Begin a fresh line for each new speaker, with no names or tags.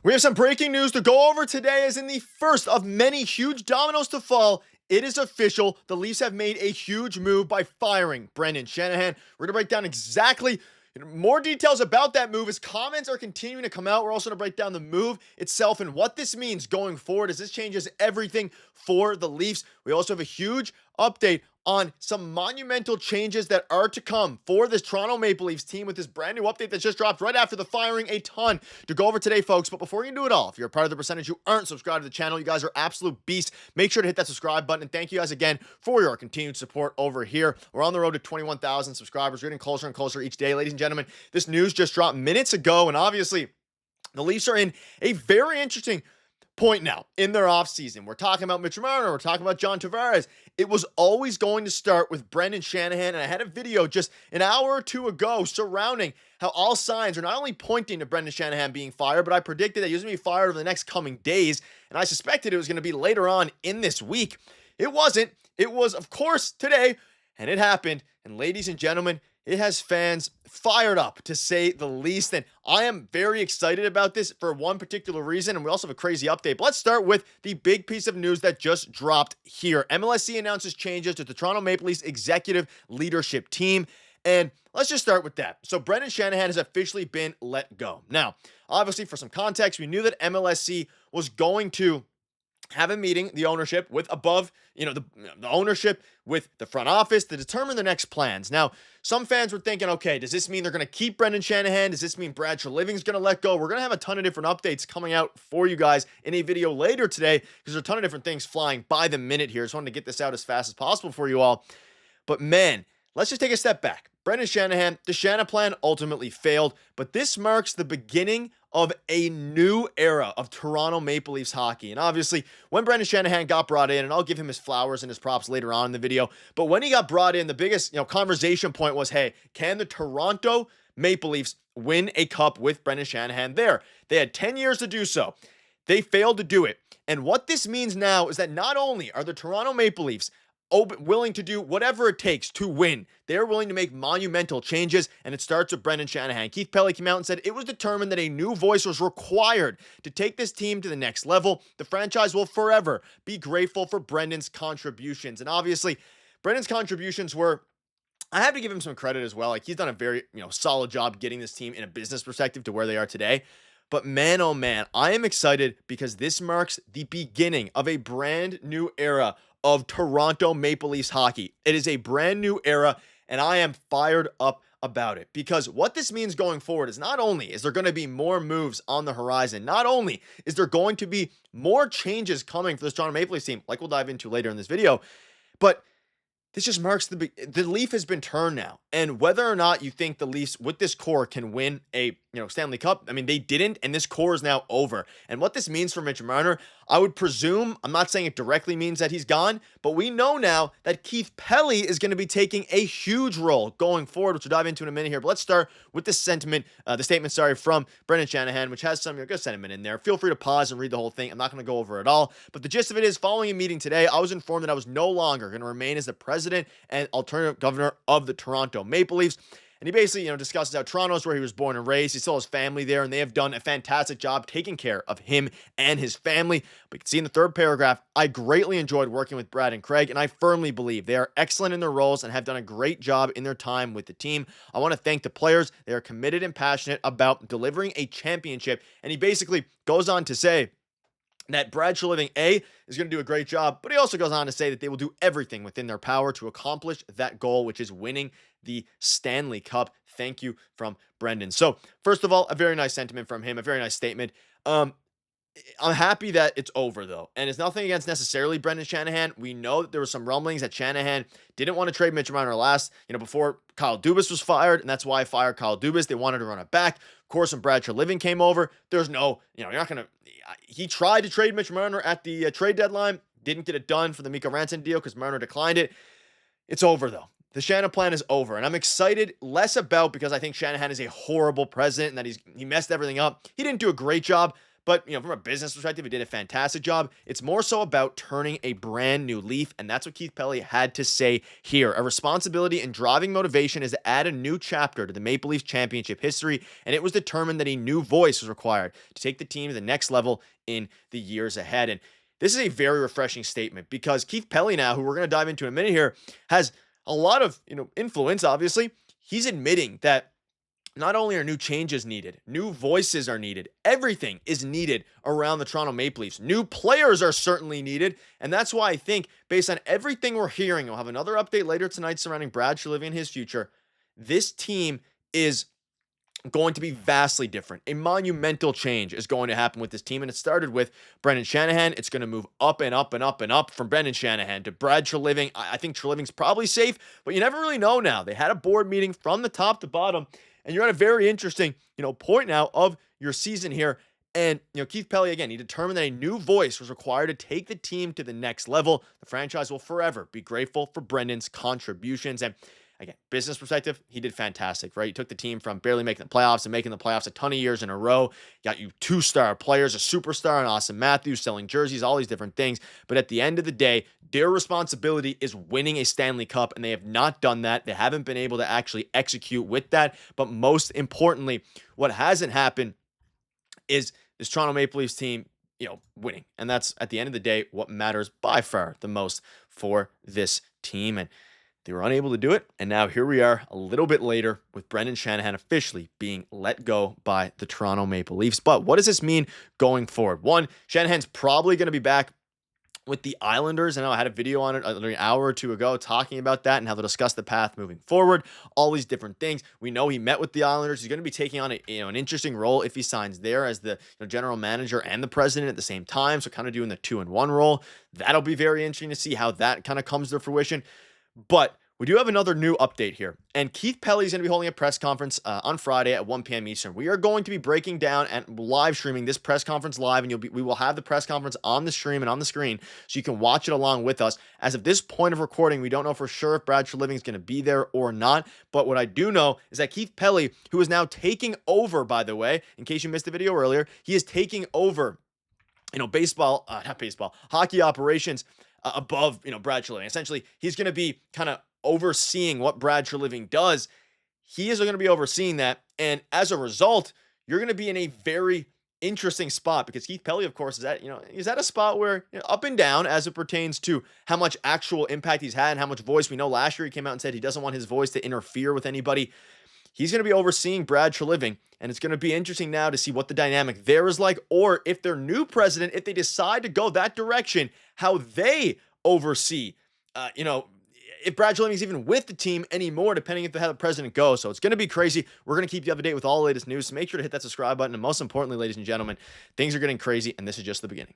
We have some breaking news to go over today, as in the first of many huge dominoes to fall. It is official. The Leafs have made a huge move by firing Brendan Shanahan. We're going to break down exactly more details about that move as comments are continuing to come out. We're also going to break down the move itself and what this means going forward, as this changes everything for the Leafs. We also have a huge update on some monumental changes that are to come for this Toronto Maple Leafs team with this brand new update that just dropped right after the firing. A ton to go over today, folks. But before we can do it all, if you're a part of the percentage who aren't subscribed to the channel, you guys are absolute beasts. Make sure to hit that subscribe button. And thank you guys again for your continued support over here. We're on the road to 21,000 subscribers. We're getting closer and closer each day. Ladies and gentlemen, this news just dropped minutes ago. And obviously, the Leafs are in a very interesting point now in their offseason. We're talking about Mitch Marner. We're talking about John Tavares. It was always going to start with Brendan Shanahan, and I had a video just an hour or two ago surrounding how all signs are not only pointing to Brendan Shanahan being fired, but I predicted that he was going to be fired over the next coming days, and I suspected it was going to be later on in this week. It wasn't. It was, of course, today, and it happened. And ladies and gentlemen, it has fans fired up, to say the least. And I am very excited about this for one particular reason. And we also have a crazy update. But let's start with the big piece of news that just dropped here. MLSE announces changes to the Toronto Maple Leafs executive leadership team. And let's just start with that. So Brendan Shanahan has officially been let go. Now, obviously, for some context, we knew that MLSE was going to have a meeting, the ownership, with above, the ownership with the front office to determine the next plans. Now, some fans were thinking, okay, does this mean they're going to keep Brendan Shanahan? Does this mean Brad Treliving's going to let go? We're going to have a ton of different updates coming out for you guys in a video later today, because there's a ton of different things flying by the minute here. Just wanted to get this out as fast as possible for you all. But man, let's just take a step back. Brendan Shanahan, the Shanahan plan ultimately failed, but this marks the beginning of a new era of Toronto Maple Leafs hockey. And obviously, when Brendan Shanahan got brought in, and I'll give him his flowers and his props later on in the video, but when he got brought in, the biggest conversation point was, hey, can the Toronto Maple Leafs win a cup with Brendan Shanahan there? They had 10 years to do so. They failed to do it. And what this means now is that not only are the Toronto Maple Leafs willing to do whatever it takes to win, they're willing to make monumental changes, and it starts with Brendan Shanahan. Keith Pelly came out and said it was determined that a new voice was required to take this team to the next level. The franchise will forever be grateful for Brendan's contributions. And obviously, Brendan's contributions were, I have to give him some credit as well. Like, he's done a very, solid job getting this team in a business perspective to where they are today. But man, oh man, I am excited because this marks the beginning of a brand new era of Toronto Maple Leafs hockey. It is a brand new era, and I am fired up about it, because what this means going forward is not only is there going to be more moves on the horizon, not only is there going to be more changes coming for this Toronto Maple Leafs team, like we'll dive into later in this video, but this just marks the leaf has been turned now. And whether or not you think the Leafs with this core can win a Stanley Cup, I mean, they didn't, and this core is now over. And what this means for Mitch Marner, I would presume, I'm not saying it directly means that he's gone, but we know now that Keith Pelly is going to be taking a huge role going forward, which we'll dive into in a minute here. But let's start with the statement, from Brendan Shanahan, which has some good sentiment in there. Feel free to pause and read the whole thing. I'm not going to go over it all, but the gist of it is, following a meeting today, I was informed that I was no longer going to remain as the president and alternative governor of the Toronto Maple Leafs. And he basically, discusses how Toronto is where he was born and raised. He still has family there, and they have done a fantastic job taking care of him and his family. But you can see in the third paragraph, I greatly enjoyed working with Brad and Craig, and I firmly believe they are excellent in their roles and have done a great job in their time with the team. I want to thank the players. They are committed and passionate about delivering a championship. And he basically goes on to say that Brad Treliving, is going to do a great job, but he also goes on to say that they will do everything within their power to accomplish that goal, which is winning the Stanley Cup. Thank you from Brendan. So, first of all, a very nice sentiment from him, a very nice statement. I'm happy that it's over, though. And it's nothing against necessarily Brendan Shanahan. We know that there were some rumblings that Shanahan didn't want to trade Mitch Marner before Kyle Dubas was fired, and that's why I fired Kyle Dubas. They wanted to run it back. Of course, when Brad Treliving came over, there's no, you're not going to, he tried to trade Mitch Marner at the trade deadline, didn't get it done for the Mikko Rantanen deal because Marner declined it. It's over, though. The Shanahan plan is over, and I'm excited less about because I think Shanahan is a horrible president and that he messed everything up. He didn't do a great job, But, from a business perspective, he did a fantastic job. It's more so about turning a brand new leaf, and that's what Keith Pelly had to say here. A responsibility and driving motivation is to add a new chapter to the Maple Leafs championship history, and it was determined that a new voice was required to take the team to the next level in the years ahead. And this is a very refreshing statement because Keith Pelly now, who we're going to dive into in a minute here, has a lot of, influence, obviously. He's admitting that not only are new changes needed, new voices are needed. Everything is needed around the Toronto Maple Leafs. New players are certainly needed. And that's why I think, based on everything we're hearing, we'll have another update later tonight surrounding Brad Treliving and his future. This team is going to be vastly different. A monumental change is going to happen with this team. And it started with Brendan Shanahan. It's going to move up and up and up and up from Brendan Shanahan to Brad Treliving. I think Treliving's probably safe, but you never really know now. They had a board meeting from the top to bottom. And you're at a very interesting, point now of your season here. And, Keith Pelly, again, he determined that a new voice was required to take the team to the next level. The franchise will forever be grateful for Brendan's contributions. And again, business perspective, he did fantastic, right? He took the team from barely making the playoffs to making the playoffs a ton of years in a row. Got you 2-star players, a superstar in Austin Matthews, selling jerseys, all these different things. But at the end of the day, their responsibility is winning a Stanley Cup, and they have not done that. They haven't been able to actually execute with that. But most importantly, what hasn't happened is this Toronto Maple Leafs team, winning. And that's, at the end of the day, what matters by far the most for this team. And they were unable to do it, and now here we are a little bit later with Brendan Shanahan officially being let go by the Toronto Maple Leafs. But what does this mean going forward? One, Shanahan's probably going to be back with the Islanders. I know I had a video on it an hour or two ago talking about that and how they'll discuss the path moving forward, all these different things. We know he met with the Islanders. He's going to be taking on an interesting role if he signs there as the general manager and the president at the same time, so kind of doing the 2-in-1 role. That'll be very interesting to see how that kind of comes to fruition. But we do have another new update here, and Keith Pelly is going to be holding a press conference on Friday at 1 p.m. Eastern. We are going to be breaking down and live streaming this press conference live, and we will have the press conference on the stream and on the screen, so you can watch it along with us. As of this point of recording, we don't know for sure if Brad Treliving is going to be there or not, but what I do know is that Keith Pelly, who is now taking over, by the way, in case you missed the video earlier, he is taking over, hockey operations above, Brad Treliving. Essentially, he's going to be kind of overseeing what Brad Treliving does. He is going to be overseeing that. And as a result, you're going to be in a very interesting spot because Keith Pelly, of course, is at a spot where up and down as it pertains to how much actual impact he's had and how much voice. We know last year he came out and said he doesn't want his voice to interfere with anybody. He's going to be overseeing Brad Treliving, and it's going to be interesting now to see what the dynamic there is like, or if their new president, if they decide to go that direction, how they oversee, if Brad Treliving is even with the team anymore, depending on how the president goes. So it's going to be crazy. We're going to keep you up to date with all the latest news. So make sure to hit that subscribe button. And most importantly, ladies and gentlemen, things are getting crazy, and this is just the beginning.